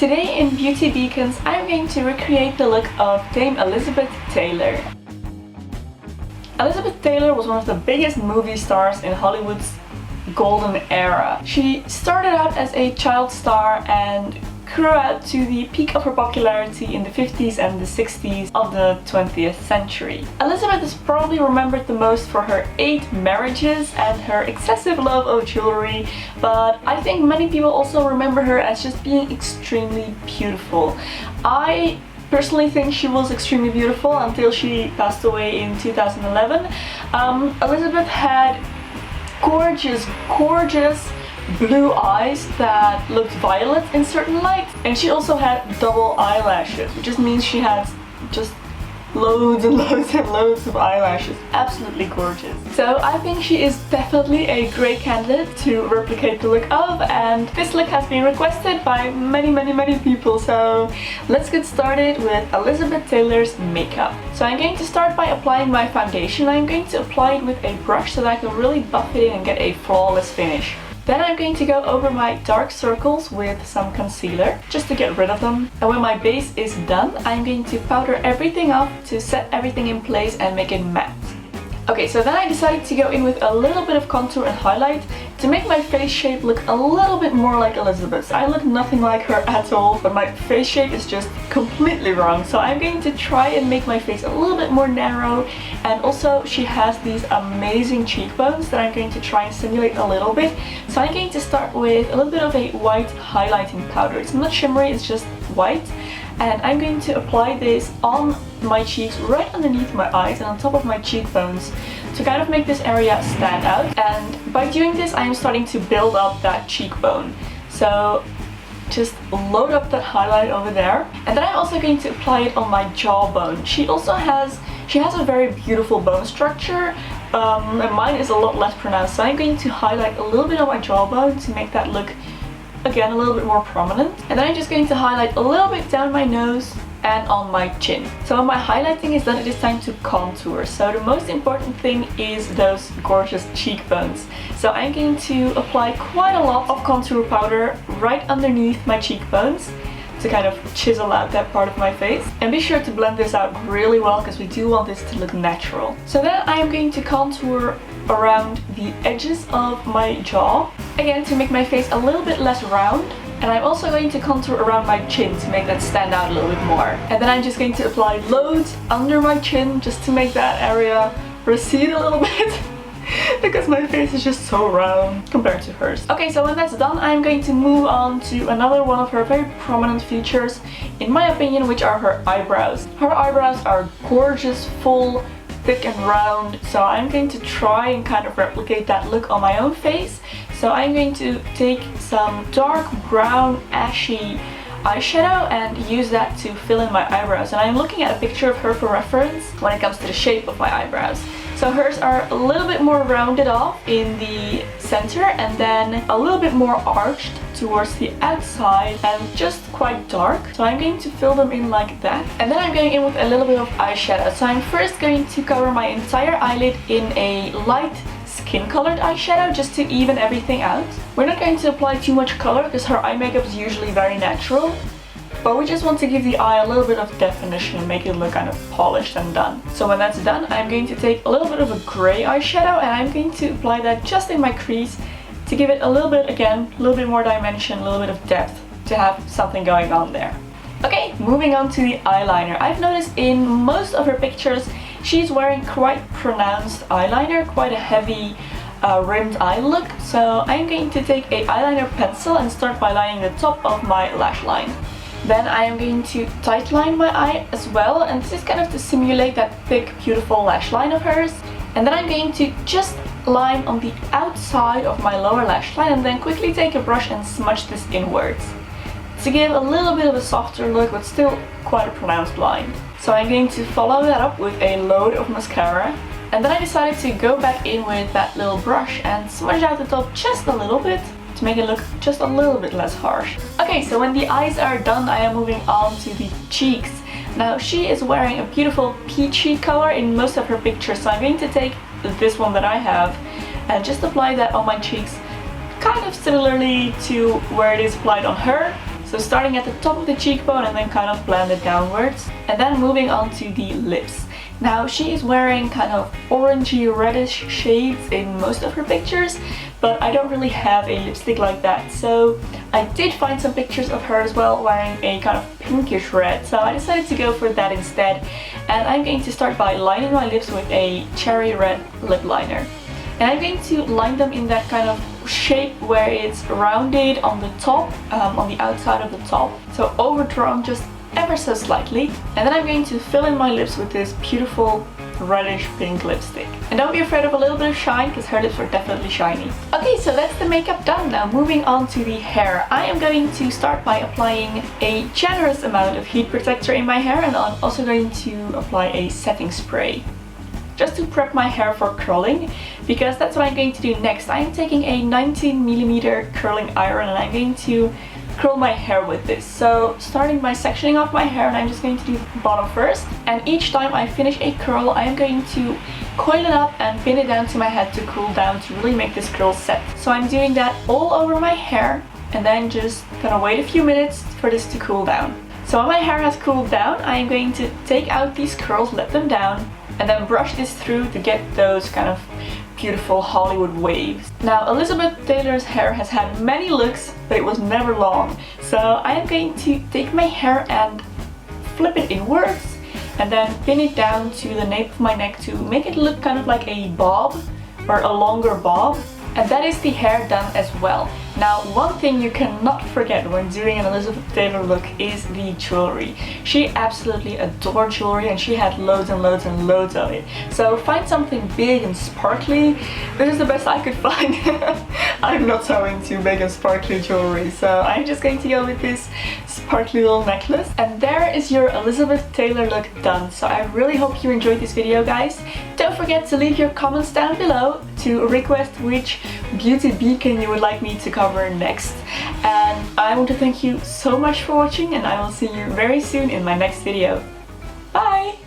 Today in Beauty Beacons, I'm going to recreate the look of Dame Elizabeth Taylor. Elizabeth Taylor was one of the biggest movie stars in Hollywood's golden era. She started out as a child star and grew out to the peak of her popularity in the 50s and the 60s of the 20th century. Elizabeth is probably remembered the most for her 8 marriages and her excessive love of jewelry, but I think many people also remember her as just being extremely beautiful. I personally think she was extremely beautiful until she passed away in 2011. Elizabeth had gorgeous blue eyes that looked violet in certain light, and she also had double eyelashes, which just means she had just loads and loads of eyelashes. Absolutely gorgeous. So I think she is definitely a great candidate to replicate the look of, and this look has been requested by many people, so let's get started with Elizabeth Taylor's makeup. So I'm going to start by applying my foundation. I'm going to apply it with a brush so that I can really buff it in and get a flawless finish. Then I'm going to go over my dark circles with some concealer, just to get rid of them. And when my base is done, I'm going to powder everything up to set everything in place and make it matte. Okay, so then I decided to go in with a little bit of contour and highlight to make my face shape look a little bit more like Elizabeth's. I look nothing like her at all, but my face shape is just completely wrong. So I'm going to try and make my face a little bit more narrow, and also she has these amazing cheekbones that I'm going to try and simulate a little bit. So I'm going to start with a little bit of a white highlighting powder. It's not shimmery, it's just white. And I'm going to apply this on my cheeks, right underneath my eyes and on top of my cheekbones, to kind of make this area stand out. And by doing this, I'm starting to build up that cheekbone. So just load up that highlight over there. And then I'm also going to apply it on my jawbone. She has a very beautiful bone structure, and mine is a lot less pronounced. So I'm going to highlight a little bit on my jawbone to make that look, again, a little bit more prominent. And then I'm just going to highlight a little bit down my nose and on my chin. So when my highlighting is done, it is time to contour. So the most important thing is those gorgeous cheekbones. So I'm going to apply quite a lot of contour powder right underneath my cheekbones to kind of chisel out that part of my face. And be sure to blend this out really well, because we do want this to look natural. So then I am going to contour around the edges of my jaw, again to make my face a little bit less round. And I'm also going to contour around my chin to make that stand out a little bit more. And then I'm just going to apply loads under my chin just to make that area recede a little bit because my face is just so round compared to hers. Okay, so when that's done, I'm going to move on to another one of her very prominent features, in my opinion, which are her eyebrows. Her eyebrows are gorgeous, full, thick and round, so I'm going to try and kind of replicate that look on my own face. So I'm going to take some dark brown ashy eyeshadow and use that to fill in my eyebrows. And I'm looking at a picture of her for reference when it comes to the shape of my eyebrows. So hers are a little bit more rounded off in the center and then a little bit more arched towards the outside and just quite dark. So I'm going to fill them in like that. And then I'm going in with a little bit of eyeshadow. So I'm first going to cover my entire eyelid in a light skin colored eyeshadow just to even everything out. We're not going to apply too much color because her eye makeup is usually very natural, but we just want to give the eye a little bit of definition and make it look kind of polished and done. So when that's done, I'm going to take a little bit of a gray eyeshadow and I'm going to apply that just in my crease to give it a little bit, again, a little bit more dimension, a little bit of depth, to have something going on there. Okay, moving on to the eyeliner. I've noticed in most of her pictures she's wearing quite pronounced eyeliner, quite a heavy rimmed eye look. So I'm going to take a eyeliner pencil and start by lining the top of my lash line. Then I am going to tight line my eye as well, and this is kind of to simulate that thick, beautiful lash line of hers. And then I'm going to just line on the outside of my lower lash line and then quickly take a brush and smudge this inwards to give a little bit of a softer look, but still quite a pronounced line. So I'm going to follow that up with a load of mascara. And then I decided to go back in with that little brush and smudge out the top just a little bit to make it look just a little bit less harsh. Okay, so when the eyes are done, I am moving on to the cheeks. Now she is wearing a beautiful peachy color in most of her pictures, so I'm going to take this one that I have and just apply that on my cheeks, kind of similarly to where it is applied on her. So starting at the top of the cheekbone and then kind of blend it downwards. And then moving on to the lips. Now she is wearing kind of orangey reddish shades in most of her pictures, but I don't really have a lipstick like that, so I did find some pictures of her as well wearing a kind of pinkish red, so I decided to go for that instead. And I'm going to start by lining my lips with a cherry red lip liner. And I'm going to line them in that kind of shape where it's rounded on the top, on the outside of the top, so overdrawn just ever so slightly. And then I'm going to fill in my lips with this beautiful reddish pink lipstick. And don't be afraid of a little bit of shine, because her lips are definitely shiny. Okay, so that's the makeup done. Now moving on to the hair. I am going to start by applying a generous amount of heat protector in my hair, and I'm also going to apply a setting spray, just to prep my hair for curling, because that's what I'm going to do next. I'm taking a 19mm curling iron and I'm going to curl my hair with this. So starting by sectioning off my hair, and I'm just going to do the bottom first, and each time I finish a curl I am going to coil it up and pin it down to my head to cool down, to really make this curl set. So I'm doing that all over my hair and then just gonna wait a few minutes for this to cool down. So when my hair has cooled down, I am going to take out these curls, let them down, and then brush this through to get those kind of beautiful Hollywood waves. Now Elizabeth Taylor's hair has had many looks, but it was never long. So I am going to take my hair and flip it inwards and then pin it down to the nape of my neck to make it look kind of like a bob, or a longer bob. And that is the hair done as well. Now, one thing you cannot forget when doing an Elizabeth Taylor look is the jewelry. She absolutely adored jewelry, and she had loads and loads and loads of it. So find something big and sparkly. This is the best I could find. I'm not so into big and sparkly jewelry, so I'm just going to go with this sparkly little necklace. And there is your Elizabeth Taylor look done. So I really hope you enjoyed this video, guys. Don't forget to leave your comments down below to request which beauty beacon you would like me to cover next. And I want to thank you so much for watching, and I will see you very soon in my next video. Bye!